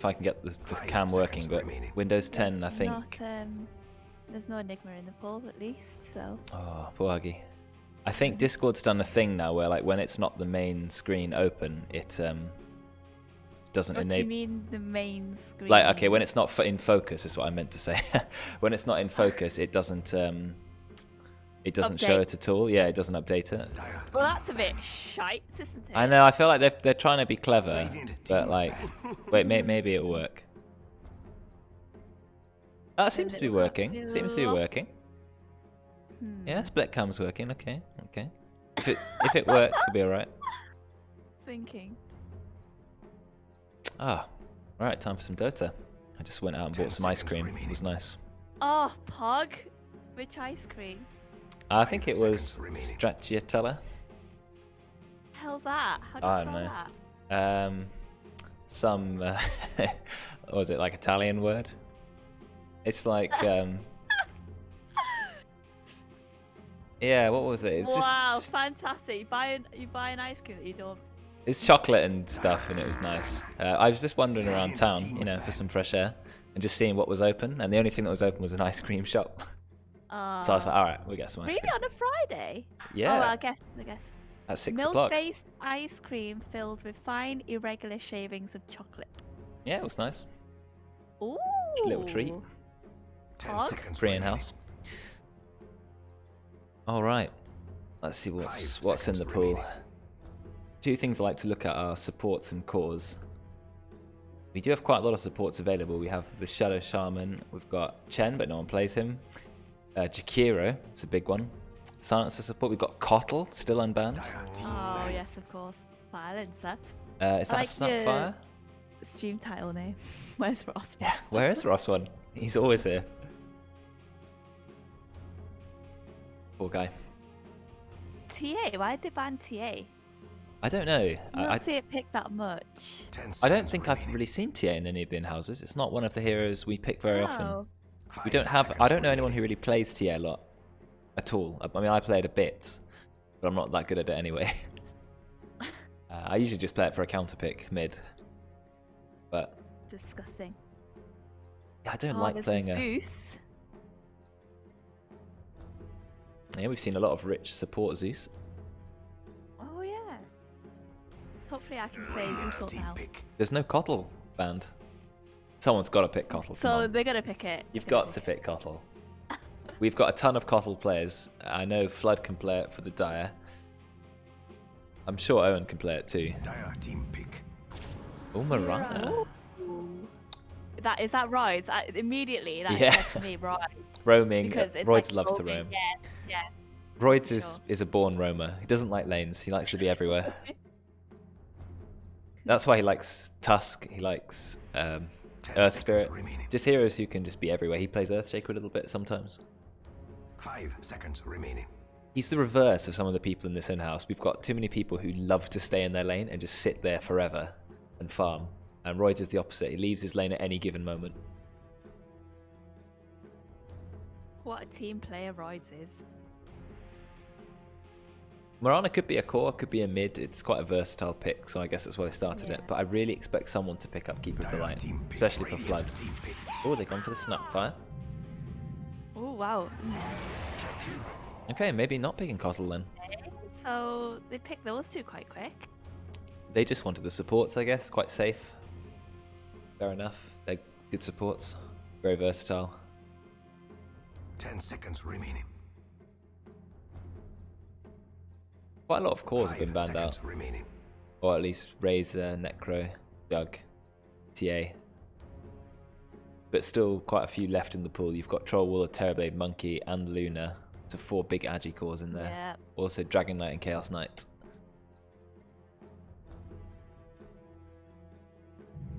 if I can get the cam working. But Windows 10, I think. Not, there's no Enigma in the poll, at least. So. Oh, poor Huggy. I think Discord's done a thing now where, like, when it's not the main screen open, it doesn't enable. What do you mean the main screen? Like, okay, when it's not in focus is what I meant to say. When it's not in focus, it doesn't show it at all. Yeah, it doesn't update it. Well, that's a bit shite, isn't it? I know. I feel like they're trying to be clever, but like, wait, maybe it'll work. That seems to be working. Seems to be working. Yeah, split cam's working. Okay. If it works, it'll be alright. Thinking. Ah, right. Time for some Dota. I just went out and bought some ice cream. It was nice. Oh, Pog. Which ice cream? I think it was Stracciatella. Hell's that? How do you spell that? Some what was it, like Italian word? It's like yeah, what was it? It was just fantastic! You buy an ice cream that you don't. It's chocolate and stuff, and it was nice. I was just wandering around town, you know, for some fresh air, and just seeing what was open. And the only thing that was open was an ice cream shop. So I was like, all right, we'll get some ice cream. Really, on a Friday? Yeah. Oh, well, I guess. At 6 o'clock. Milk-based ice cream filled with fine, irregular shavings of chocolate. Yeah, it was nice. Ooh. Just a little treat. 10 seconds. Free in-house. All right. Let's see what's in the pool. Two things I like to look at are supports and cores. We do have quite a lot of supports available. We have the Shadow Shaman. We've got Chen, but no one plays him. Jakiro, it's a big one. Silencer support. We've got Kotl, still unbanned. Oh, yes, of course. Silencer. Is that Snapfire? Stream title name. Where's Ross? Yeah, where is Ross one? He's always here. Poor guy. TA? Why did they ban TA? I don't know. I don't see it pick that much. I don't think I've really seen TA in any of the in-houses. It's not one of the heroes we pick very often. We don't have. I don't know anyone who really plays TA a lot at all. I mean, I played a bit, but I'm not that good at it anyway. I usually just play it for a counter pick mid. But disgusting. I don't like playing Zeus. Yeah, we've seen a lot of rich support Zeus. Oh yeah. Hopefully I can say Zeus now. There's no Kotl banned. Someone's got to pick Kotl. So they're gonna pick it. You've got to pick Kotl. We've got a ton of Kotl players. I know Flood can play it for the Dire. I'm sure Owen can play it too. Dire team pick. Oh, Mariah. Is that Roidz? Immediately that said to me, Roidz. Roaming. Because it's Roidz like loves to roam. Yeah. Roidz is a born roamer. He doesn't like lanes. He likes to be everywhere. That's why he likes Tusk. He likes Earth Spirit. Just heroes who can just be everywhere. He plays Earthshaker a little bit sometimes. 5 seconds remaining. He's the reverse of some of the people in this in-house. We've got too many people who love to stay in their lane and just sit there forever and farm. And Roidz is the opposite. He leaves his lane at any given moment. What a team player Roidz is. Mirana could be a core, could be a mid. It's quite a versatile pick, so I guess that's why I started it. But I really expect someone to pick up Keeper of the Light, especially for Flood. Oh, they've gone for the Snapfire. Oh, wow. Okay, maybe not picking Kotl then. Okay, so they picked those two quite quick. They just wanted the supports, I guess. Quite safe. Fair enough. They're good supports. Very versatile. 10 seconds remaining. Quite a lot of cores have been banned out. Remaining. Or at least Razor, Necro, Doug, TA. But still quite a few left in the pool. You've got Troll Waller, Terrorblade, Monkey, and Luna. So 4 big Agi cores in there. Yeah. Also Dragon Knight and Chaos Knight.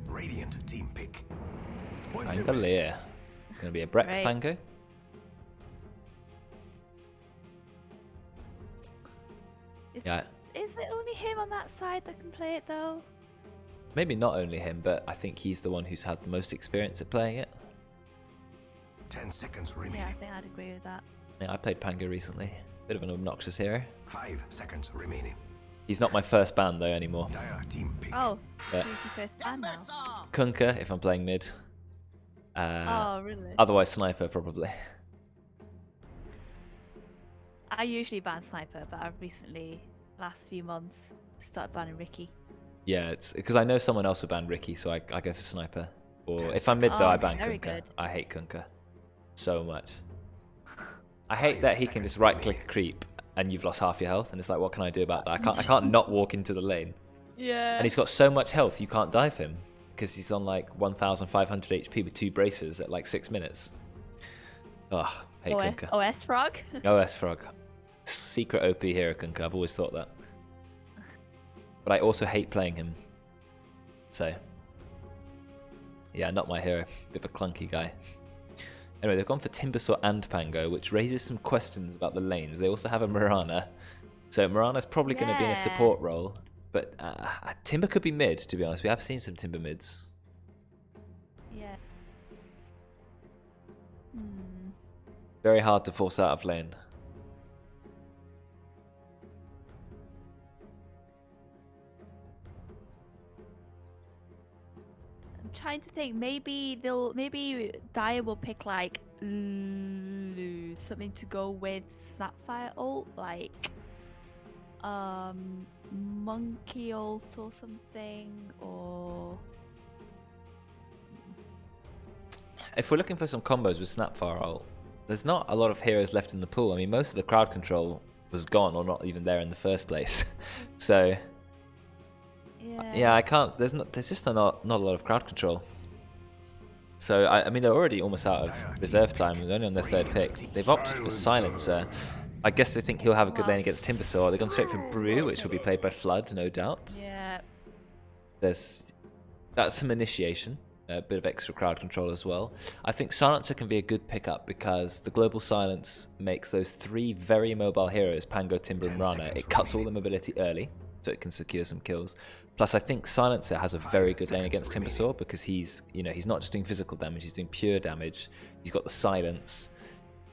Radiant team pick. Pangolier. It's going to be a Brexx Pango. Is it only him on that side that can play it though? Maybe not only him, but I think he's the one who's had the most experience at playing it. 10 seconds remaining. Yeah, I think I'd agree with that. Yeah, I played Pango recently. Bit of an obnoxious hero. 5 seconds remaining. He's not my first ban though anymore. Dire team pick. Oh, Yeah. who's your first ban now? Kunkka if I'm playing mid. Oh, really? Otherwise Sniper probably. I usually ban Sniper, but I've recently, last few months, started banning Ricky. Yeah, it's because I know someone else would ban Ricky, so I go for Sniper. Or if I'm mid though, I ban very Kunkka. good. I hate Kunkka so much. I hate that he can just right click a creep and you've lost half your health, and it's like, what can I do about that? I can't not walk into the lane. Yeah. And he's got so much health, you can't dive him because he's on like 1,500 HP with 2 braces at like 6 minutes. Ugh, hate Kunkka. OS Frog? OS Frog. Secret OP hero Kunkka, I've always thought that. But I also hate playing him. So, yeah, not my hero. Bit of a clunky guy. Anyway, they've gone for Timbersaw and Pango, which raises some questions about the lanes. They also have a Mirana. So Mirana's probably going to be in a support role. But Timber could be mid, to be honest. We have seen some Timber mids. Yeah. Very hard to force out of lane. Trying to think, maybe Dire will pick like something to go with Snapfire ult, like Monkey ult or something, or If we're looking for some combos with Snapfire ult, there's not a lot of heroes left in the pool. I mean, most of the crowd control was gone or not even there in the first place. So yeah, I can't. There's just not a lot of crowd control. So I mean, they're already almost out of reserve time. They're only on their 3rd pick. They've opted for Silencer. I guess they think he'll have a good lane against Timbersaw. They've gone straight for Brew, which will be played by Flood, no doubt. Yeah. That's some initiation. A bit of extra crowd control as well. I think Silencer can be a good pickup because the global silence makes those 3 very mobile heroes, Pango, Timber, and Rana. It cuts all the mobility early, so it can secure some kills. Plus, I think Silencer has a very good lane against Timbersaw because he's not just doing physical damage, he's doing pure damage. He's got the silence,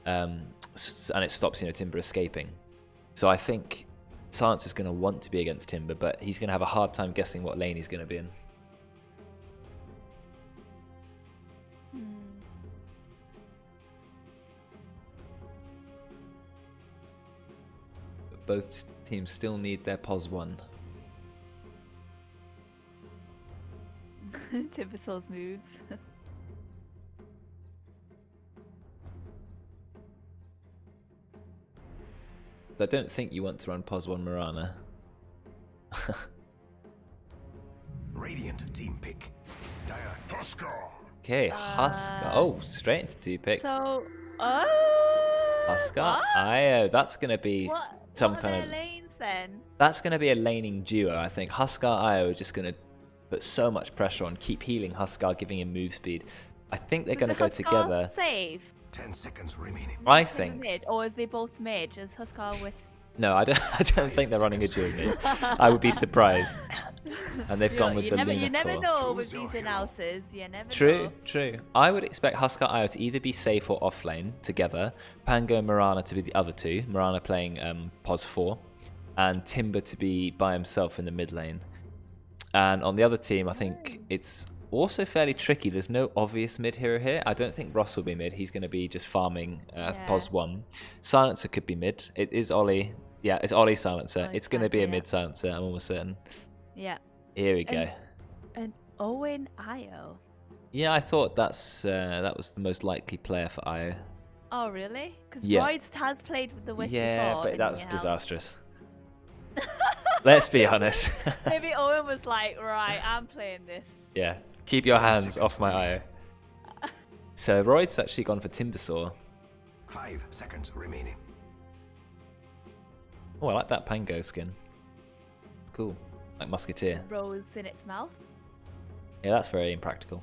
and it stops Timber escaping. So I think Silencer's going to want to be against Timber, but he's going to have a hard time guessing what lane he's going to be in. But both teams still need their POS 1. Timbersaw's moves. I don't think you want to run POS 1 Mirana. Radiant team pick. Dire Huskar. Okay, Huskar. Oh, straight into 2 picks. So, Huskar, Io. That's going to be some what kind are of... their lanes then? That's going to be a laning duo, I think. Huskar, Io are just going to put so much pressure on, keep healing Huskar, giving him move speed. I think they're going to go together. Save? 10 seconds remaining. I think. Mid, or is they both mid? Is Huskar Wisp? No, I don't think they're running a duo mid. I would be surprised. And they've gone with the Luna You never core. know with these Inhouses. You never know. True. I would expect Huskar Io to either be safe or offlane together. Pango and Mirana to be the other 2. Mirana playing POS 4. And Timber to be by himself in the mid lane. And on the other team, I think it's also fairly tricky. There's no obvious mid hero here. I don't think Ross will be mid. He's going to be just farming POS 1. Silencer could be mid. It is Oli. Yeah, it's Oli Silencer. It's going to be a mid Silencer, I'm almost certain. Yeah. Here we go. And Owen Io. Yeah, I thought that was the most likely player for Io. Oh, really? Because Yeah. Roidz has played with the Wisp Yeah, before. but that didn't was he, Hal? disastrous. Let's be honest. Maybe Owen was like, right, I'm playing this. Yeah, keep your hands off my Io. So Roid's actually gone for Timbersaw. 5 seconds remaining. Oh, I like that Pango skin. It's cool. Like Musketeer. Rose in its mouth. Yeah, that's very impractical.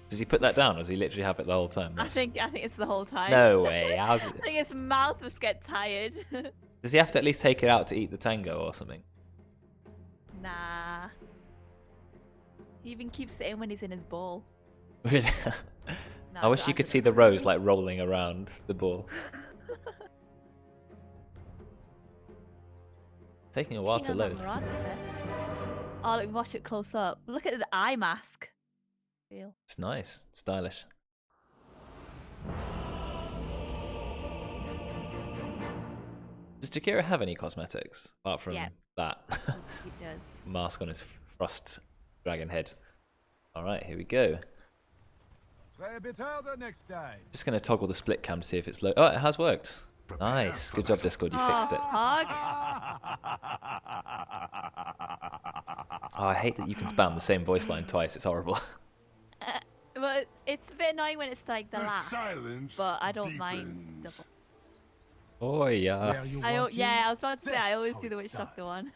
Does he put that down or does he literally have it the whole time? I think it's the whole time. No way. How's I it? think his mouth must get tired. Does he have to at least take it out to eat the tango or something? Nah. He even keeps it in when he's in his ball. Really? No, I wish you could see the rose like rolling around the ball. Taking a while to load. Oh, look, watch it close up. Look at the eye mask. Real. It's nice, stylish. Does Jakira have any cosmetics apart from that He does. mask on his frost dragon head? All right, here we go. Try a bit harder next time. Just gonna toggle the split cam to see if it's low. Oh, it has worked. Nice, good job, Discord. You fixed it. Hug. Oh, I hate that you can spam the same voice line twice. It's horrible. But it's a bit annoying when it's like the last. Silence But I don't mind double. Oh yeah. I was about to say I always do the witch doctor one.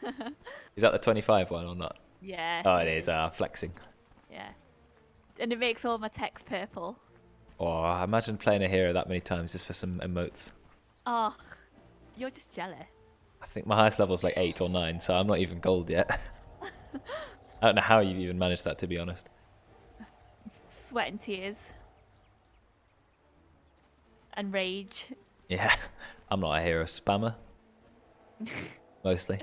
Is that the 25 one or not? Yeah. Oh, it is. Flexing. Yeah. And it makes all my text purple. Oh, imagine playing a hero that many times just for some emotes. Oh, you're just jealous. I think my highest level is like 8 or 9, so I'm not even gold yet. I don't know how you've even managed that, to be honest. Sweat and tears. And rage. Yeah, I'm not a hero spammer. Mostly.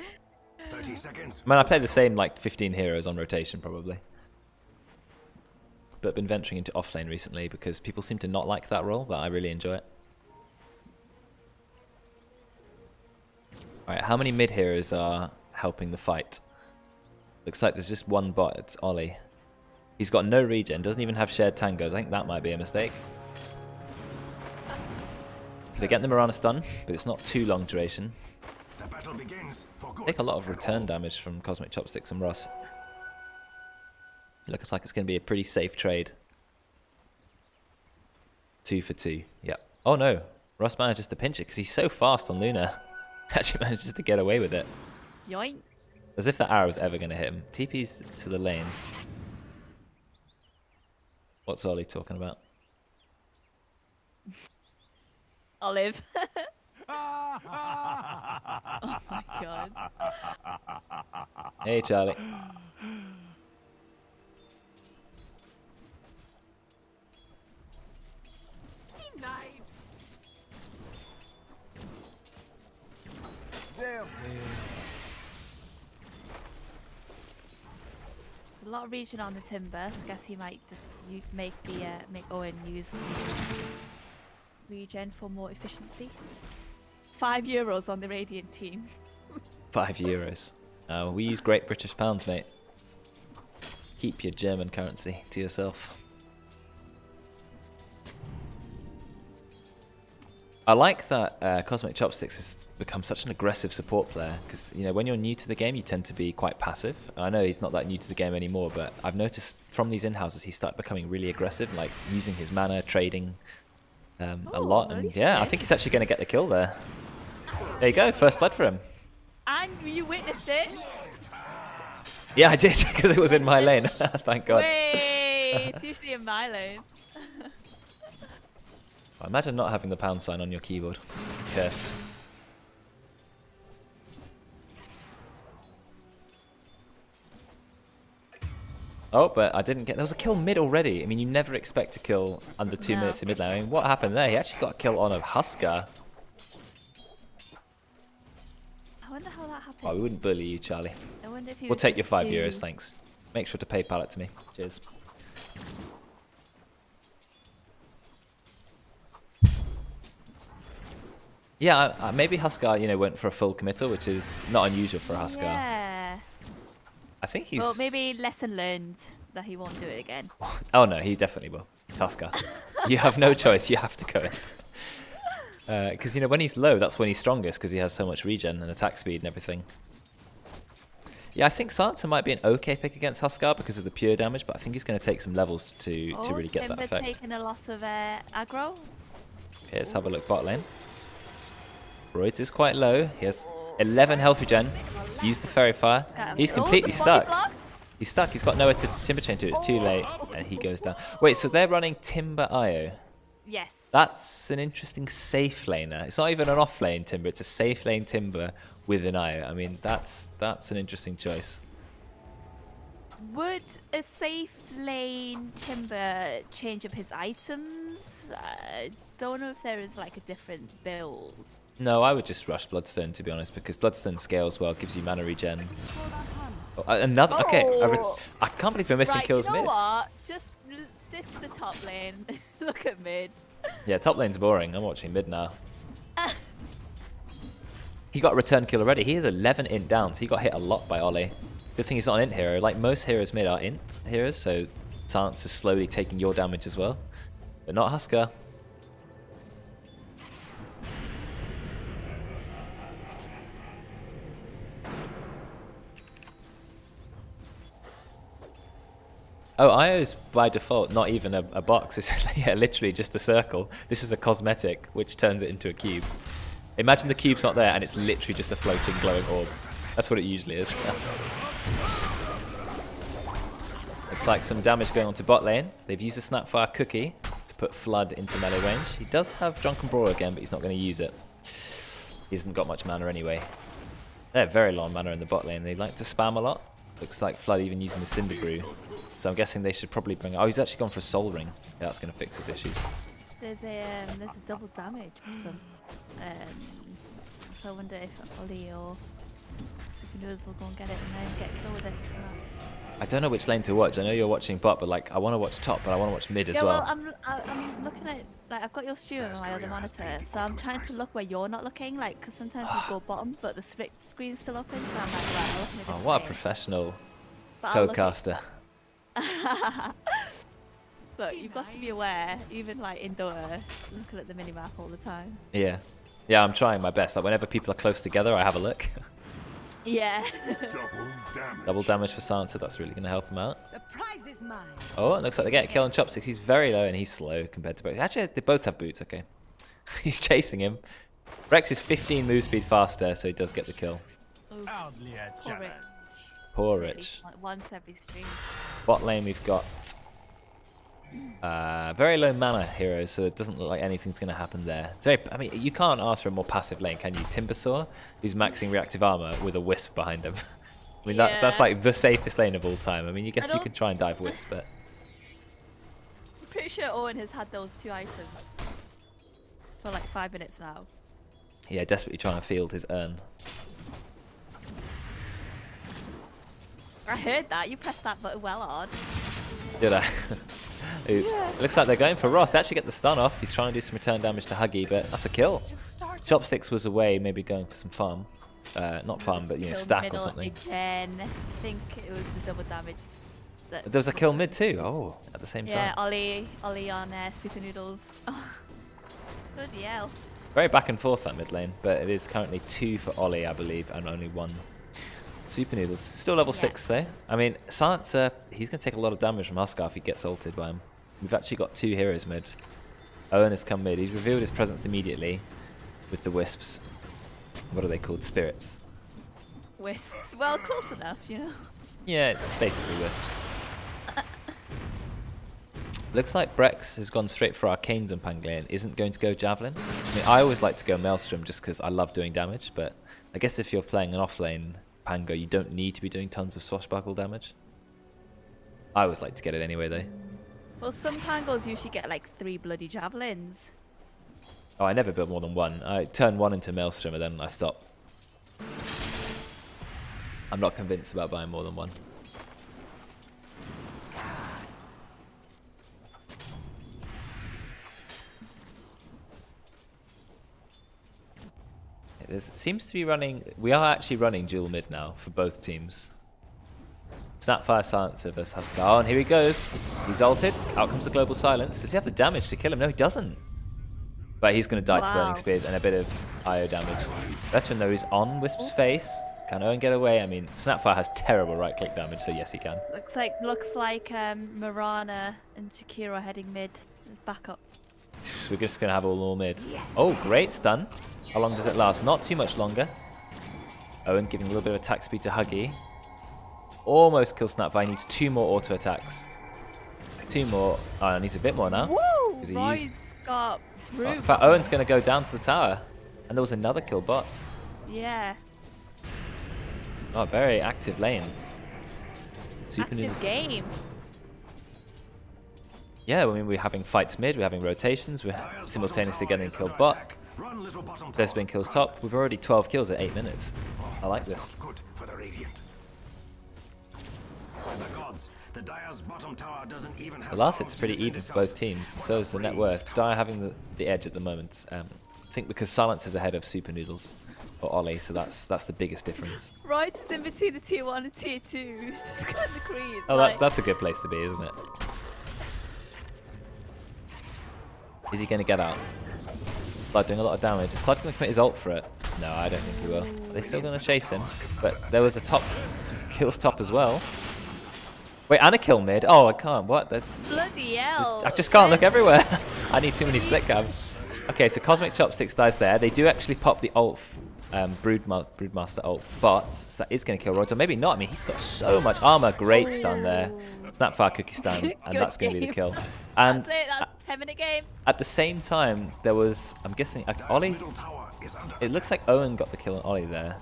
30 seconds. I mean, I play the same like 15 heroes on rotation probably. But been venturing into offlane recently because people seem to not like that role, but I really enjoy it. Alright, how many mid heroes are helping the fight? Looks like there's just one bot, it's Oli. He's got no regen, doesn't even have shared tangos. I think that might be a mistake. They're getting them around a stun, but it's not too long duration. The battle begins for good. Take a lot of return damage from CosmicChopsticks and Ross. Looks like it's going to be a pretty safe trade. 2 for 2. Yep. Oh no, Ross manages to pinch it because he's so fast on Luna. Actually manages to get away with it. Yoink. As if that arrow's ever going to hit him. TP's to the lane. What's Oli talking about? Olive. Oh my god. Hey Charlie. There's a lot of regen on the timber, so I guess he might just make Owen use the regen for more efficiency. €5 on the Radiant team. €5. We use Great British Pounds, mate. Keep your German currency to yourself. I like that CosmicChopsticks has become such an aggressive support player because, you know, when you're new to the game, you tend to be quite passive. I know he's not that new to the game anymore, but I've noticed from these in-houses he started becoming really aggressive, like using his mana, trading a lot. And yeah, I think he's actually going to get the kill there. There you go, first blood for him. And you witnessed it. Yeah, I did because it was in my lane. Thank God. Wait, it's usually in my lane. Imagine not having the pound sign on your keyboard. Cursed. Oh, but I didn't get... There was a kill mid already. I mean, you never expect to kill under 2 minutes in mid lane. I mean, what happened there? He actually got a kill on a Husker. I wonder how that happened. Oh, we wouldn't bully you, Charlie. I wonder if he We'll was take your just €5, thanks. Make sure to PayPal it to me. Cheers. Yeah, maybe Husker, you know, went for a full committal, which is not unusual for a Husker. Yeah. I think he's... Well, maybe lesson learned that he won't do it again. Oh no, he definitely will. It's Husker. You have no choice, you have to go in. Because, you know, when he's low, that's when he's strongest, because he has so much regen and attack speed and everything. Yeah, I think Sansa might be an okay pick against Husker because of the pure damage, but I think he's going to take some levels to really get that effect. Taking a lot of aggro. Okay, let's have a look bot lane. Roidz is quite low. He has 11 health regen. Use the Fairy Fire. He's completely stuck. He's stuck. He's got nowhere to Timber Chain to. It's too late. And he goes down. Wait, so they're running Timber IO? Yes. That's an interesting safe laner. It's not even an off lane Timber. It's a safe lane Timber with an IO. I mean, that's an interesting choice. Would a safe lane Timber change up his items? I don't know if there is like a different build No, I would just rush Bloodstone, to be honest, because Bloodstone scales well, gives you mana regen. Oh, another... Okay, I can't believe we're missing Right, kills you know mid. what? Just ditch the top lane. Look at mid. Yeah, top lane's boring. I'm watching mid now. He got a return kill already. He is 11 int down, so he got hit a lot by Oli. Good thing he's not an int hero. Like most heroes mid are int heroes, so Silence is slowly taking your damage as well. But not Husker. Oh, IO's by default not even a box. It's yeah, literally just a circle. This is a cosmetic, which turns it into a cube. Imagine the cube's not there and it's literally just a floating glowing orb. That's what it usually is. Looks like some damage going on to bot lane. They've used a Snapfire cookie to put Flood into melee range. He does have Drunken Brawl again, but he's not going to use it. He hasn't got much mana anyway. They're very low on mana in the bot lane. They like to spam a lot. Looks like Flood even using the Cinder Brew. So I'm guessing they should probably bring... Oh, he's actually gone for a Soul Ring. Yeah, that's going to fix his issues. There's a double damage button. So I wonder if Oli or SupahNoodlz will go and get it and then get a kill with it. I don't know which lane to watch. I know you're watching bot, but like I want to watch top, but I want to watch mid as well. Well, I'm looking at, like, I've got your stream on my other monitor, so I'm trying to look where you're not looking, like, because sometimes you go bottom, but the split screen's still open, so I'm like, right, I'll look at it. Oh, what a professional But I'll look co-caster. Look, you've got to be aware, even like in Dota, looking at the minimap all the time. Yeah. Yeah, I'm trying my best. Like whenever people are close together, I have a look. Yeah. Double damage for Sansa. That's really going to help him out. The prize is mine. Oh, it looks like they get a kill on Chopsticks. He's very low and he's slow compared to both. Actually, they both have boots. Okay. He's chasing him. Brexx is 15 move speed faster, so he does get the kill. Oof. Hardly a Poor challenge. Rich. Poor Silly. Rich. Like once every stream. Bot lane, we've got very low mana heroes, so it doesn't look like anything's going to happen there. It's very, I mean, you can't ask for a more passive lane, can you? Timbersaw, who's maxing reactive armor with a Wisp behind him. I mean, that's like the safest lane of all time. I mean, you guess you can try and dive Wisp, but... I'm pretty sure Owen has had those two items for like 5 minutes now. Yeah, desperately trying to field his urn. I heard that. You pressed that button well hard. Did I? Oops. Yeah. Looks like they're going for Ross. They actually get the stun off. He's trying to do some return damage to Huggy, but that's a kill. Chopsticks was away, maybe going for some farm. Not farm, but, you know, Kill stack or middle something. Again. I think it was the double damage. That But there was a kill mid too. Oh, at the same yeah, time. Oli on SupahNoodlz. Oh, bloody hell. Very back and forth that mid lane, but it is currently 2 for Oli, I believe, and only 1 SupahNoodlz. Still level 6 though. I mean, Sansa, he's going to take a lot of damage from Huskar if he gets ulted by him. We've actually got 2 heroes mid. Owen has come mid. He's revealed his presence immediately with the Wisps. What are they called? Spirits. Wisps. Well, close enough, you know. Yeah, it's basically Wisps. Looks like Brexx has gone straight for Arcanes and Pangley and isn't going to go Javelin. I mean, I always like to go Maelstrom just because I love doing damage, but I guess if you're playing an offlane Pango, you don't need to be doing tons of swashbuckle damage. I always like to get it anyway, though. Well, some Pangos usually get like 3 bloody javelins. Oh, I never build more than 1. I turn 1 into Maelstrom and then I stop. I'm not convinced about buying more than 1. There seems to be running... We are actually running dual mid now for both teams. Snapfire Silencer versus Huskar. Oh, and here he goes. He's ulted. Out comes the Global Silence. Does he have the damage to kill him? No, he doesn't. But he's going to die to Burning Spears and a bit of IO damage. Veteran, though, is on Wisp's face. Can Owen get away? I mean, Snapfire has terrible right-click damage, so yes, he can. Looks like Mirana and Shakira are heading mid. Back up. We're just going to have all mid. Oh, great stun. How long does it last? Not too much longer. Owen giving a little bit of attack speed to Huggy. Almost kills Snapfire. He needs 2 more auto attacks. 2 more. Oh, needs a bit more now. Woo! He Roidz got brute. in fact, Owen's going to go down to the tower. And there was another kill bot. Yeah. Oh, very active lane. Active game. Yeah, I mean, we're having fights mid, we're having rotations, we're simultaneously getting killed bot. Run, little bottom tower. There's been kills top. We've already 12 kills at 8 minutes. Oh, I like that's this. not good for the Radiant. The gods, the Dire's bottom tower doesn't even have The last bombs hit's to pretty defend even for itself. both teams. So is the net worth. Dire having the edge at the moment. I think because Silence is ahead of SupahNoodlz or Oli, so that's the biggest difference. Roidz is in between the tier 1 and tier 2. He's just got the crease. Oh, like, that's a good place to be, isn't it? Is he going to get out? Flood doing a lot of damage. Is Flood going to commit his ult for it? No, I don't think he will. Are they still going to chase him? But there was some kills top as well. Wait, and a kill mid. Oh, I can't. What? bloody hell. I just can't look everywhere. I need too many split cabs. Okay, so CosmicChopsticks dies there. They do actually pop the ult, Broodmaster ult, but so that is going to kill Roidz. Or maybe not. I mean, he's got so much armor. Great stun there. Snapfire cookie stun, and Good that's going to be the game. kill. And That's it. That's a 10-minute game. at the same time, there was, I'm guessing, Oli. Middle tower is under It looks like Owen got the kill on Oli there.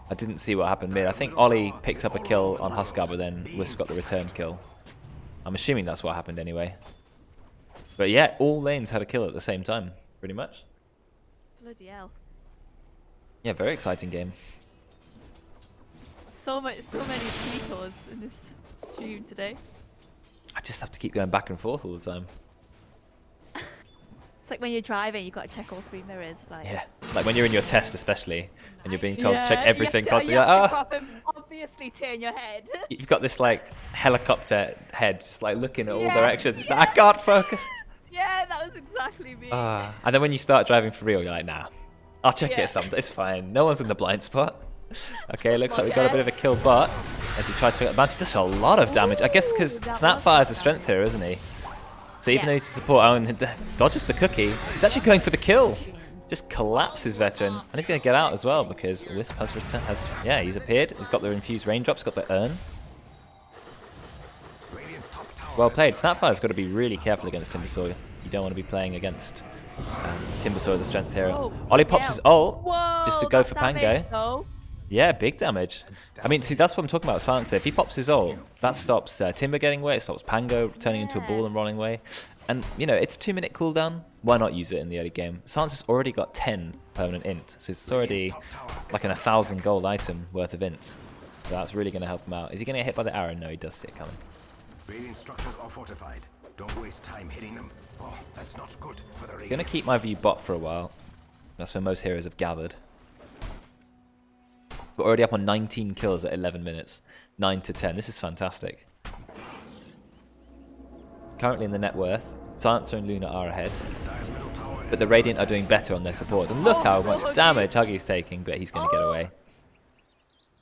I didn't see what happened mid. I think Oli picked up a kill on Huskar, but then Wisp got the return kill. I'm assuming that's what happened anyway. But yeah, all lanes had a kill at the same time, pretty much. Bloody hell. Yeah, very exciting game. So many Tito's in this stream today. I just have to keep going back and forth all the time. It's like when you're driving, you've got to check all 3 mirrors. Like, Yeah, like when you're in your test especially, and you're being told to check you everything have to, constantly. you Like, have to "Ah." proper- obviously turn your head. You've got this like helicopter head, just like looking at all Yeah, directions. It's yeah. like, I can't focus. Yeah, that was exactly me. And then when you start driving for real, you're like, nah, I'll check Yeah. it sometime. It's fine. No one's in the blind spot. Okay, looks like we got a bit of a kill bot as he tries to pick up the bounty. Does a lot of damage. I guess because that was Snapfire's a good strength here, isn't he? So even Yeah. though he's a support, Owen dodges the cookie. He's actually going for the kill. Just collapses Veteran, and he's going to get out as well because Wisp has returned. Yeah, he's appeared. He's got the infused raindrops. Got the urn. Radiant's top tower. Well played. Snapfire's got to be really careful against Timbersaw. You don't want to be playing against Timbersaw as a strength hero. Whoa, Oli pops yeah. his ult Whoa, just to go that's for damage, Pango. though. Yeah, big damage. I mean, see, that's what I'm talking about, Silencer. If he pops his ult, that stops Timber getting away, it stops Pango turning into a ball and rolling away. And, you know, it's 2-minute cooldown. Why not use it in the early game? Silencer's already got 10 permanent int, so it's already like an 1,000 gold item worth of int. So that's really going to help him out. Is he going to get hit by the arrow? No, he does see it coming. Radiant structures are fortified. Don't waste time hitting them. Oh, that's not good for the I'm going Radiant. to keep my view bot for a while. That's where most heroes have gathered. We're already up on 19 kills at 11 minutes. 9 to 10. This is fantastic. Currently in the net worth, Silencer and Luna are ahead. Dire's middle tower But the Radiant are doing better on their supports. And look how much damage Huggy's taking, but he's going to get away.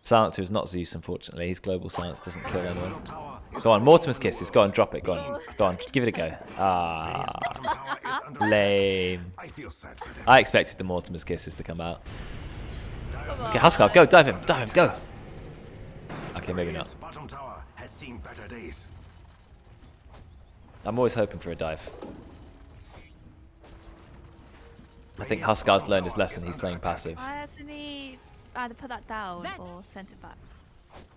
Silencer is not Zeus, unfortunately. His global silence doesn't kill anyone. tower. Go on, Mortimer's Kisses. Go on, drop it. Go on. Go on, give it a go. Ah, Bottom tower is under lame. I feel sad for them. I expected the Mortimer's Kisses to come out. Dire's Okay, Huskar, go, dive him, go. Okay, maybe not. Radiant's bottom tower has seen better days. I'm always hoping for a dive. I think Huskar's learned his lesson. He's playing passive. Why hasn't he either put that down or sent it back?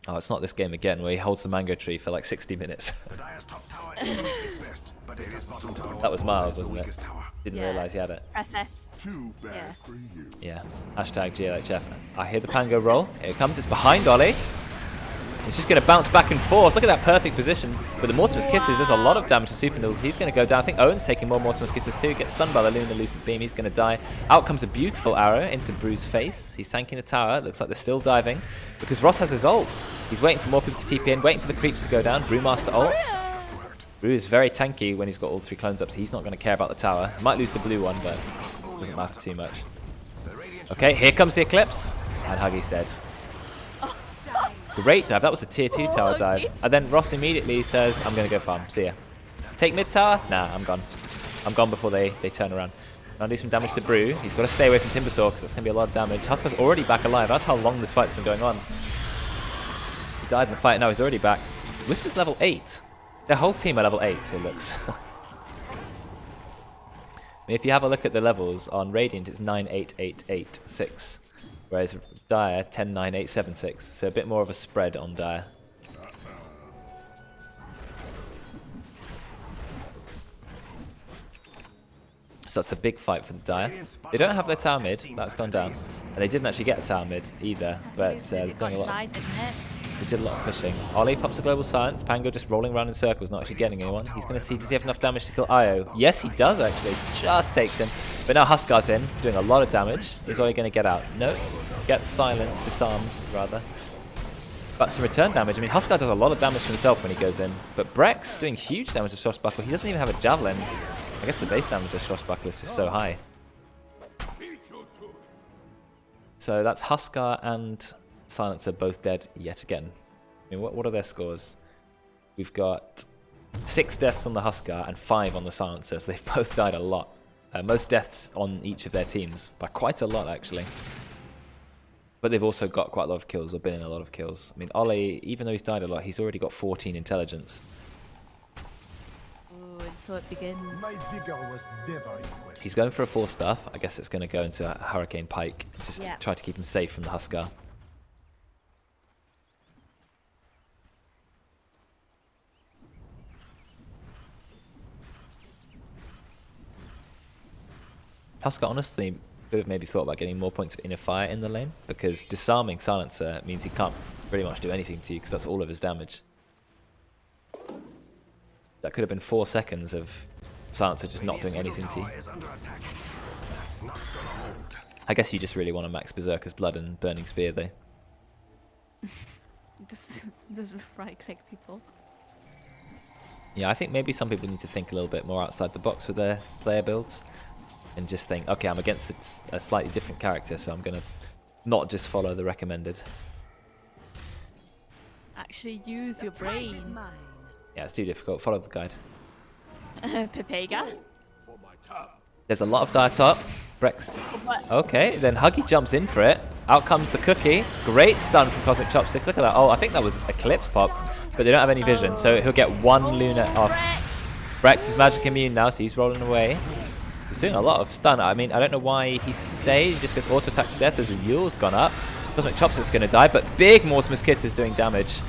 Oh, it's not this game again where he holds the mango tree for like 60 minutes. The Dire's top tower is doing its best, but it is bottom tower. That was Miles, the wasn't it? weakest tower. Didn't Yeah. realise he had it. Press F. Too bad Yeah. for you. Yeah. Hashtag GLHF. I hear the Pango roll. Here it comes. It's behind Oli. It's just going to bounce back and forth. Look at that perfect position. With the Mortimer's Kisses, there's a lot of damage to SupahNoodlz. He's going to go down. I think Owen's taking more Mortimer's Kisses too. Gets stunned by the Lunar Lucent Beam. He's going to die. Out comes a beautiful arrow into Brew's face. He's tanking the tower. Looks like they're still diving. Because Ross has his ult. He's waiting for more people to TP in. Waiting for the creeps to go down. Brewmaster ult. Brew is very tanky when he's got all 3 clones up, so he's not going to care about the tower. Might lose the blue one, but doesn't matter too much. Okay, here comes the Eclipse. And Huggy's dead. Great dive. That was a tier 2 tower dive. And then Ross immediately says, I'm going to go farm. See ya. Take mid tower? Nah, I'm gone. I'm gone before they turn around. I'll do some damage to Brew. He's got to stay away from Timbersaw because that's going to be a lot of damage. Huskar's already back alive. That's how long this fight's been going on. He died in the fight. Now he's already back. Whisper's level 8. Their whole team are level 8, it looks. I mean, if you have a look at the levels on Radiant, it's 98886. Whereas Dire, 109876. So a bit more of a spread on Dire. So that's a big fight for the Dire. They don't have their tower mid, that's gone down. And they didn't actually get a tower mid either, but they've done a lot. They did a lot of pushing. Oli pops a global silence. Pango just rolling around in circles, not actually getting anyone. He's going to see, does he have enough damage to kill Io? Yes, he does actually. Just takes him. But now Huskar's in, doing a lot of damage. Is Oli going to get out? No. Gets silenced, disarmed, rather. But some return damage. I mean, Huskar does a lot of damage to himself when he goes in. But Brexx doing huge damage to Swashbuckler. He doesn't even have a javelin. I guess the base damage of Swashbuckler is just so high. So that's Huskar and Silencer both dead yet again. I mean, what are their scores? We've got 6 deaths on the Huskar and 5 on the Silencer, so they've both died a lot. Most deaths on each of their teams, by quite a lot actually. But they've also got quite a lot of kills, or been in a lot of kills. I mean, Oli, even though he's died a lot, he's already got 14 intelligence. Ooh, and so it begins. My vigor was never in question. He's going for a 4-staff. I guess it's going to go into a Hurricane Pike. Just try to keep him safe from the Huskar. Huskar honestly could have maybe thought about getting more points of inner fire in the lane, because disarming Silencer means he can't pretty much do anything to you, because that's all of his damage. That could have been 4 seconds of Silencer just not doing anything to you. I guess you just really want to max Berserker's Blood and Burning Spear though. Just right click people. Yeah, I think maybe some people need to think a little bit more outside the box with their player builds. And just think, okay, I'm against a slightly different character, so I'm going to not just follow the recommended. Actually use your brain. Yeah, it's too difficult. Follow the guide. Pepega. There's a lot of Dire top. Brexx. Okay, then Huggy jumps in for it. Out comes the cookie. Great stun from CosmicChopsticks. Look at that. Oh, I think that was Eclipse popped, but they don't have any vision, so he'll get 1 Luna off. Brexx is magic immune now, so he's rolling away. He's doing a lot of stun. I mean, I don't know why he stayed. He just gets auto-attacked to death. There's a Yule's gone up. CosmicChopsticks going to die, but big Mortimer's Kiss is doing damage.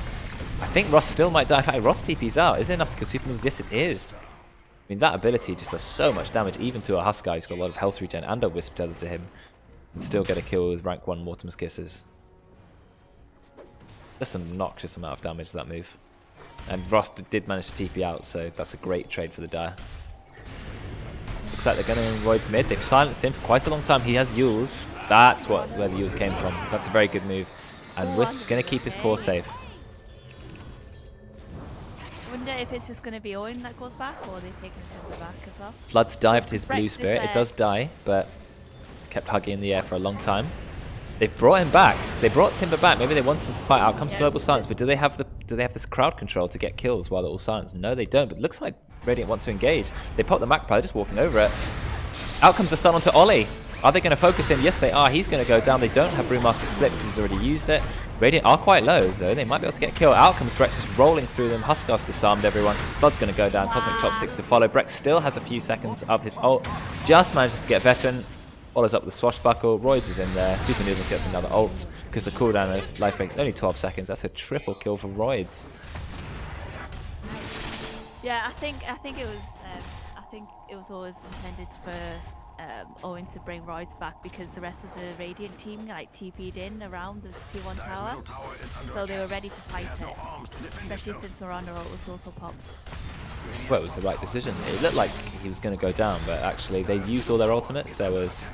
I think Ross still might die. In fact, Ross TP's out. Is it enough to kill SupahNoodlz? Yes, it is. I mean, that ability just does so much damage, even to a Huskar who's got a lot of health regen and a Wisp tethered to him. And still get a kill with rank 1 Mortimer's Kisses. Just an obnoxious amount of damage, that move. And Ross did manage to TP out, so that's a great trade for the Dire. Looks like they're going to Roidz mid. They've silenced him for quite a long time. He has Yules. That's where the Yules came from. That's a very good move. And Wisp's going to keep his core safe. I wonder if it's just going to be Owen that goes back, or are they taking Timber back as well? Flood's dived his blue Brexx spirit. It does die, but it's kept Huggy in the air for a long time. They've brought him back. They brought Timber back. Maybe they want him to fight. Out comes Global Silence, but do they have this crowd control to get kills while they're all silenced? No, they don't. But it looks like Radiant want to engage. They pop the Magpie, just walking over it. Out comes the stun onto Oli. Are they going to focus him? Yes, they are. He's going to go down. They don't have Brewmaster Split because he's already used it. Radiant are quite low, though. They might be able to get a kill. Out comes Brexx, just rolling through them. Huskar's disarmed everyone. Flood's going to go down. CosmicChopsticks to follow. Brexx still has a few seconds of his ult. Just manages to get Veteran. Follows up with Swashbuckle. Roidz is in there. SupahNoodlz gets another ult because the cooldown of life break is only 12 seconds. That's a triple kill for Roidz. Yeah, I think it was always intended for Owen to bring Roidz back, because the rest of the Radiant team like TP'd in around the 2-1 tower, so they were ready to fight it, especially since Miranda ult was also popped. Well, it was the right decision. It looked like he was going to go down, but actually they used all their ultimates. There was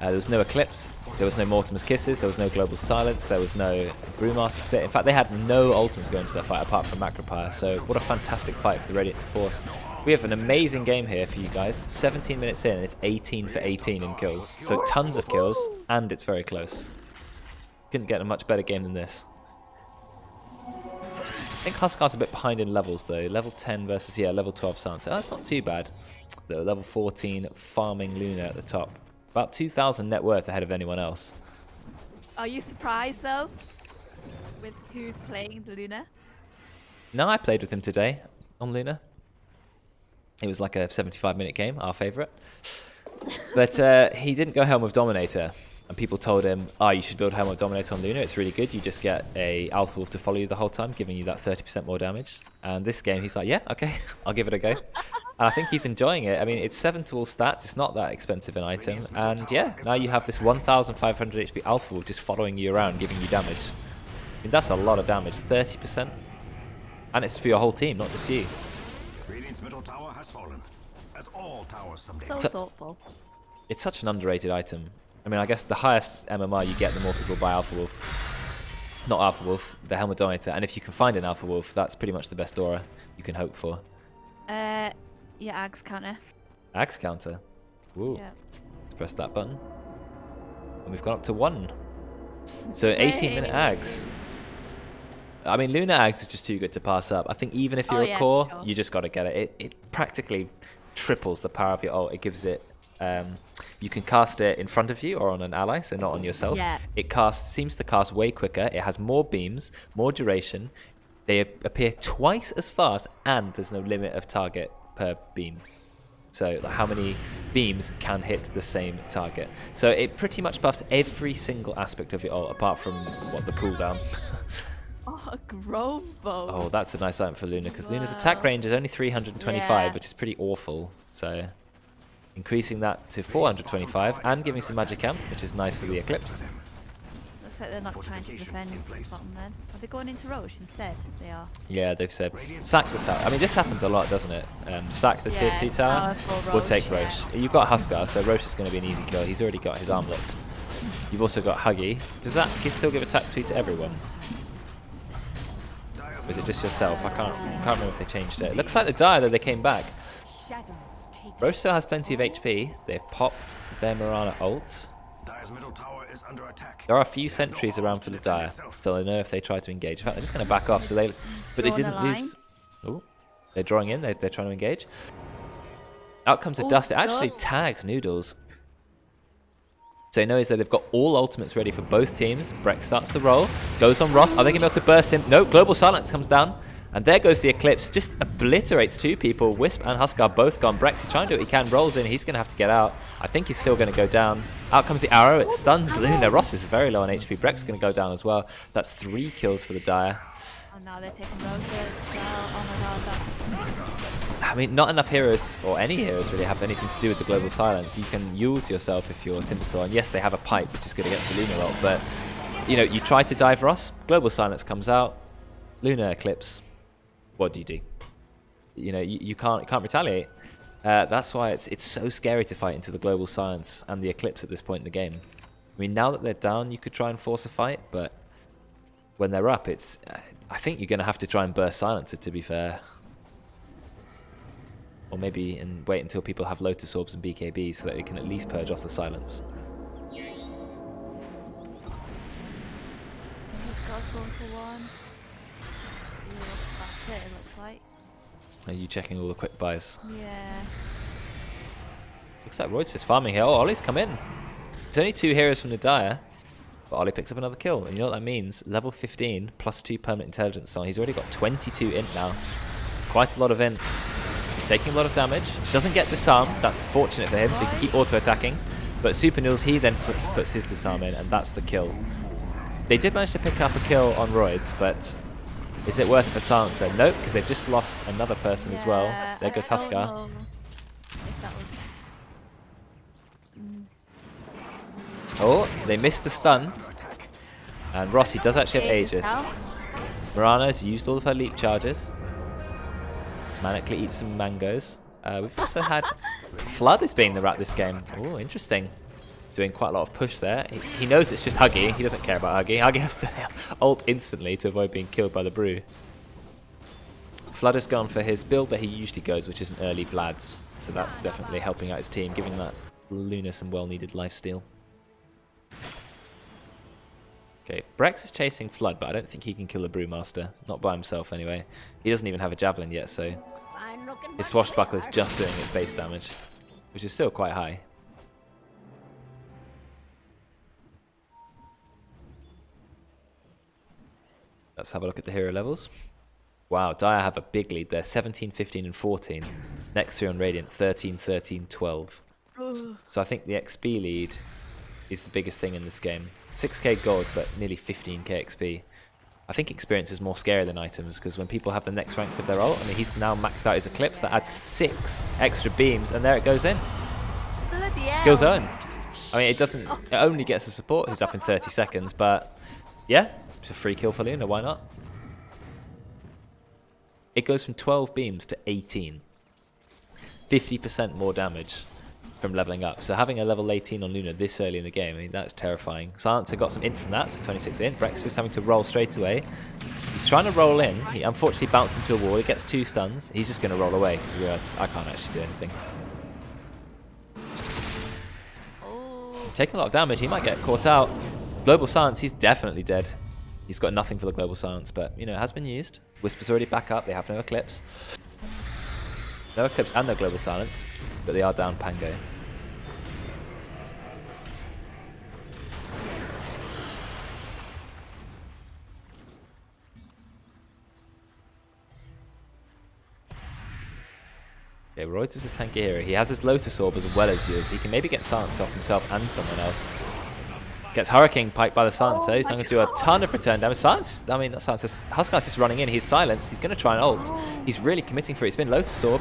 no Eclipse, there was no Mortimer's Kisses, there was no Global Silence, there was no Brewmaster Split. In fact, they had no ultimates going into that fight apart from Macropire, so what a fantastic fight for the Radiant to force. We have an amazing game here for you guys. 17 minutes in, and it's 18 for 18 in kills. So tons of kills, and it's very close. Couldn't get a much better game than this. I think Huskar's a bit behind in levels though. Level 10 versus, level 12 Silencer. Oh, that's not too bad. Though level 14 farming Luna at the top. About 2,000 net worth ahead of anyone else. Are you surprised though with who's playing the Luna? No, I played with him today on Luna. It was like a 75-minute game, our favourite. But he didn't go Helm of Dominator. And people told him, you should build Helm of Dominator on Luna. It's really good. You just get a Alpha Wolf to follow you the whole time, giving you that 30% more damage. And this game, he's like, yeah, okay, I'll give it a go. And I think he's enjoying it. I mean, it's 7 to all stats. It's not that expensive an item. And yeah, now you have this 1,500 HP Alpha Wolf just following you around, giving you damage. I mean, that's a lot of damage, 30%. And it's for your whole team, not just you. Radiant's middle tower has fallen, as all towers someday. So thoughtful. It's such an underrated item. I mean, I guess the highest MMR you get, the more people buy Alpha Wolf. Not Alpha Wolf, the Helmet Dominator. And if you can find an Alpha Wolf, that's pretty much the best aura you can hope for. Yeah, Ags counter. Axe counter. Ooh. Yeah. Let's press that button. And we've gone up to 1. So 18-minute Ags. I mean, Luna Ags is just too good to pass up. I think even if you're a core, sure. you just got to get it. It practically triples the power of your ult. It gives it... you can cast it in front of you or on an ally, so not on yourself. Yeah. It seems to cast way quicker. It has more beams, more duration. They appear twice as fast, and there's no limit of target per beam. So like, how many beams can hit the same target? So it pretty much buffs every single aspect of your ult, apart from the cooldown. Oh, a Grove Bow. Oh, that's a nice item for Luna, because Luna's attack range is only 325, which is pretty awful. So increasing that to 425 and giving some magic amp, which is nice for the Eclipse. Looks like they're not trying to defend bottom then. Are they going into Roche instead? They are. Yeah, they've said sack the tower. I mean, this happens a lot, doesn't it? Sack the tier 2 tower. We'll take Roche. You've got Huskar, so Roche is going to be an easy kill. He's already got his armlet. You've also got Huggy. Does that still give attack speed to everyone? Or is it just yourself? I can't remember if they changed it. It looks like the Dire, though, they came back. Roche still has plenty of HP. They've popped their Mirana ult. Dire's middle tower is under attack. There are a few sentries around for the Dire, so I know if they try to engage. In fact, they're just going to back off. So they didn't lose. Oh, they're drawing in. They're trying to engage. Out comes a dust. It actually tags Noodles. So he knows that they've got all ultimates ready for both teams. Brexx starts to roll. Goes on Ross. Are they going to be able to burst him? No. Global Silence comes down. And there goes the Eclipse. Just obliterates 2 people. Wisp and Huskar both gone. Brexx is trying to do what he can. Rolls in. He's going to have to get out. I think he's still going to go down. Out comes the arrow. It stuns Luna. Ross is very low on HP. Brexx is going to go down as well. That's 3 kills for the Dire. Oh, now they're taking Roche as well. Oh my god, that's... I mean, not enough heroes, or any heroes really, have anything to do with the Global Silence. You can use yourself if you're Timbersaw, and yes, they have a pipe, which is good against the Luna ult, but, you know, you try to dive Ross, Global Silence comes out, Luna Eclipse, what do? You know, you can't retaliate. That's why it's so scary to fight into the Global Silence and the Eclipse at this point in the game. I mean, now that they're down, you could try and force a fight, but when they're up, it's... I think you're going to have to try and burst Silencer, to be fair. Or maybe wait until people have Lotus Orbs and BKB so that they can at least purge off the silence. This guy's going for 1. That's it, it looks like. Are you checking all the quick buys? Yeah. Looks like Roidz just farming here. Oh, Ollie's come in. There's only 2 heroes from the Dire, but Ollie picks up another kill. And you know what that means? Level 15 plus 2 permanent intelligence. So he's already got 22 int now. It's quite a lot of int. He's taking a lot of damage. Doesn't get disarm. That's fortunate for him, so he can keep auto-attacking. But SupahNoodlz, he then puts his disarm in, and that's the kill. They did manage to pick up a kill on Roidz, but is it worth it for Silencer? Nope, because they've just lost another person as well. There goes Huskar. Oh, they missed the stun. And Rossi does actually have Aegis. Mirana's used all of her leap charges. Manically eats some mangoes. We've also had Flood is being the rat this game. Oh, interesting. Doing quite a lot of push there. He knows it's just Huggy. He doesn't care about Huggy. Huggy has to ult instantly to avoid being killed by the brew. Flood has gone for his build that he usually goes, which is an early Vlad's. So that's definitely helping out his team, giving that Luna some well-needed lifesteal. Okay, Brexx is chasing Flood, but I don't think he can kill the Brewmaster. Not by himself, anyway. He doesn't even have a Javelin yet, so his Swashbuckler is just doing its base damage, which is still quite high. Let's have a look at the hero levels. Wow, Dire have a big lead there. 17, 15, and 14. Next 3 on Radiant, 13, 13, 12. So I think the XP lead is the biggest thing in this game. 6k gold, but nearly 15k XP. I think experience is more scary than items, because when people have the next ranks of their ult, I mean, he's now maxed out his Eclipse, that adds 6 extra beams, and there it goes in. Bloody hell. Kills Owen. I mean, it only gets a support who's up in 30 seconds, but yeah, it's a free kill for Luna, why not? It goes from 12 beams to 18. 50% more damage from leveling up. So having a level 18 on Luna this early in the game, I mean, that's terrifying. Silencer got some int from that, so 26 int. Brexx just having to roll straight away. He's trying to roll in. He unfortunately bounced into a wall. He gets 2 stuns. He's just going to roll away because he realizes I can't actually do anything. Taking a lot of damage. He might get caught out. Global Silence, he's definitely dead. He's got nothing for the Global Silence, but, you know, it has been used. Whisper's already back up. They have no Eclipse. No Eclipse and no Global Silence, but they are down Pango. Okay, Roidz is a tanky hero. He has his Lotus Orb as well as yours. He can maybe get Silence off himself and someone else. Gets Hurricane Pike by the Silencer. He's not going to do a ton of return damage. Silence, I mean, not Silence. Huskard's just running in. He's silenced. He's going to try and ult. He's really committing for it. He's been Lotus Orb.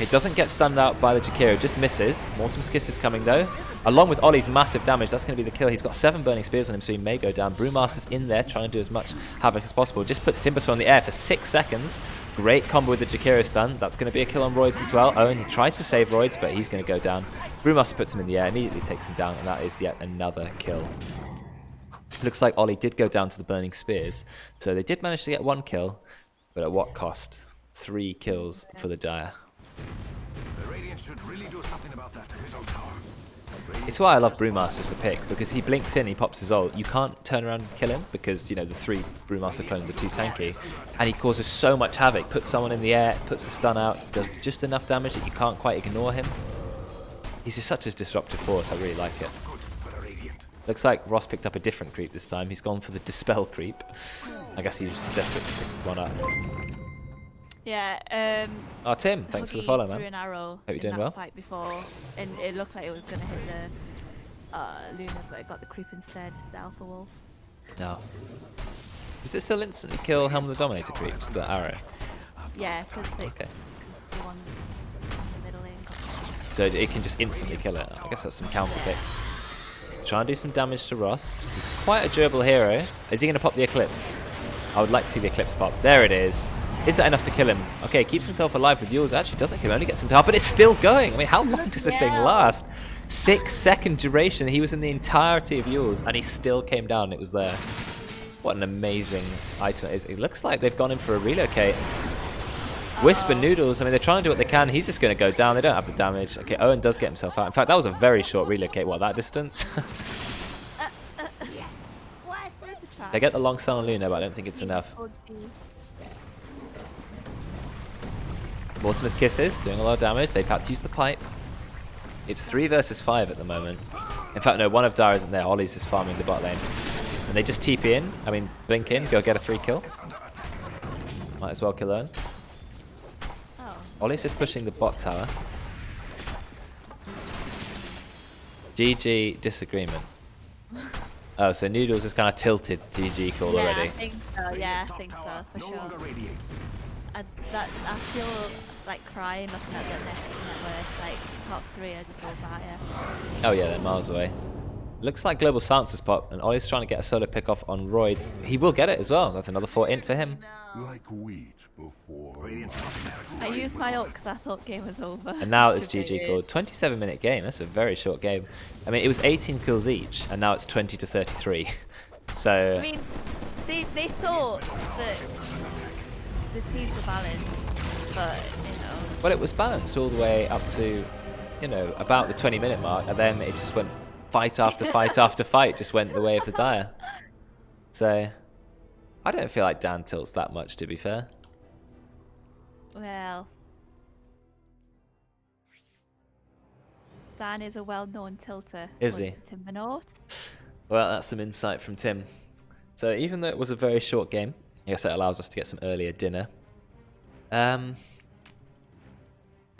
It doesn't get stunned out by the Jakiro, just misses. Mortimer's Kiss is coming though. Along with Oli's massive damage, that's going to be the kill. He's got 7 Burning Spears on him, so he may go down. Brewmaster's in there, trying to do as much havoc as possible. Just puts Timbersaw in the air for 6 seconds. Great combo with the Jakiro stun. That's going to be a kill on Roidz as well. Owen, he tried to save Roidz, but he's going to go down. Brewmaster puts him in the air, immediately takes him down, and that is yet another kill. Looks like Oli did go down to the Burning Spears, so they did manage to get 1 kill, but at what cost? 3 kills for the Dire. The Radiant should really do something about that middle tower. It's why I love Brewmaster as a pick, because he blinks in, he pops his ult. You can't turn around and kill him, because, you know, the 3 Brewmaster clones are too tanky. And he causes so much havoc, puts someone in the air, puts the stun out, does just enough damage that you can't quite ignore him. He's just such a disruptive force, I really like it. Looks like Ross picked up a different creep this time. He's gone for the Dispel creep. I guess he was just desperate to pick one up. Yeah, Oh, Tim, thanks for the follow, man. Threw an arrow Hope you're in doing that well. fight before, and it looked like it was going to hit the Luna, but it got the creep instead, the Alpha Wolf. No. Does it still instantly kill Helm of the Dominator creeps, the arrow? Yeah, because Okay. the one in the middle lane got So it can just instantly kill it. I guess that's some counter pick. Try and do some damage to Ross. He's quite a durable hero. Is he going to pop the Eclipse? I would like to see the Eclipse pop. There it is. Is that enough to kill him? Okay, keeps himself alive with yours. Actually doesn't kill him, only gets him down, but it's still going. I mean, how long does this thing last? 6-second duration. He was in the entirety of yours, and he still came down. It was there. What an amazing item it is. It looks like they've gone in for a relocate. SupahNoodlz, I mean, they're trying to do what they can. He's just going to go down. They don't have the damage. Okay, Owen does get himself out. In fact, that was a very short relocate. What, that distance? They get the long stun on Luna, but I don't think it's enough. Mortimer's Kisses, doing a lot of damage. They've had to use the pipe. It's 3 versus 5 at the moment. In fact, no, one of Dire isn't there. Oli's just farming the bot lane. And they just TP in. I mean, blink in, go get a free kill. Might as well kill Owen. Oli's just pushing the bot tower. GG disagreement. Oh, so Noodles is kind of tilted GG call already. I think so, yeah, I think so, for sure. I feel like crying looking at the network, like top 3 are just all Dire. Oh yeah, they're miles away. Looks like Global Silence has popped, and Oli's trying to get a solo pick off on Roidz. He will get it as well. That's another 4 int for him. Like wheat before. I used my ult because I thought game was over. And now it's GG called. 27-minute game. That's a very short game. I mean, it was 18 kills each, and now it's 20 to 33. So. I mean, they thought that the teams were balanced, but you know. Well, it was balanced all the way up to, you know, about the 20-minute mark, and then it just went fight after fight after fight, just went the way of the Dire. So, I don't feel like Dan tilts that much, to be fair. Well, Dan is a well-known tilter. Is he? Timbernaut. Well, that's some insight from Tim. So even though it was a very short game, I guess that allows us to get some earlier dinner.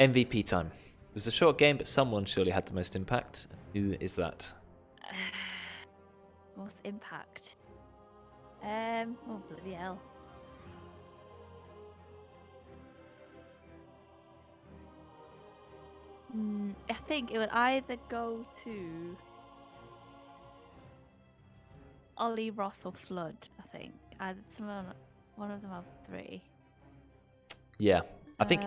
MVP time. It was a short game, but someone surely had the most impact. Who is that? Most impact. Oh bloody hell. I think it would either go to Ollie, Ross, or Flood. I think either one of them have 3. Yeah, I think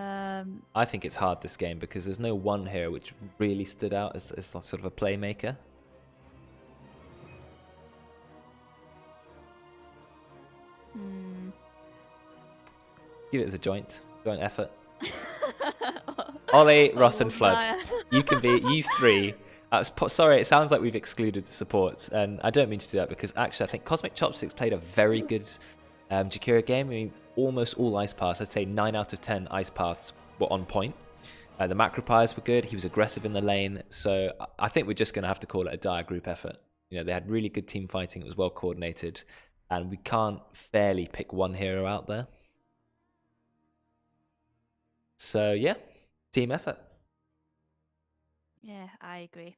it's Um, hard this game because there's no one here which really stood out as sort of a playmaker. Give it as a joint effort. Ollie, Ross, and Flood. You can be you 3. Sorry, it sounds like we've excluded the supports, and I don't mean to do that because actually I think CosmicChopsticks played a very good Jakira game. I mean, almost all ice paths. I'd say 9 out of 10 ice paths were on point. The macropires were good. He was aggressive in the lane, so I think we're just going to have to call it a dire group effort. You know, they had really good team fighting. It was well coordinated, and we can't fairly pick one hero out there. So yeah, team effort. Yeah, I agree.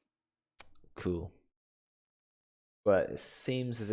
Cool. But it seems as if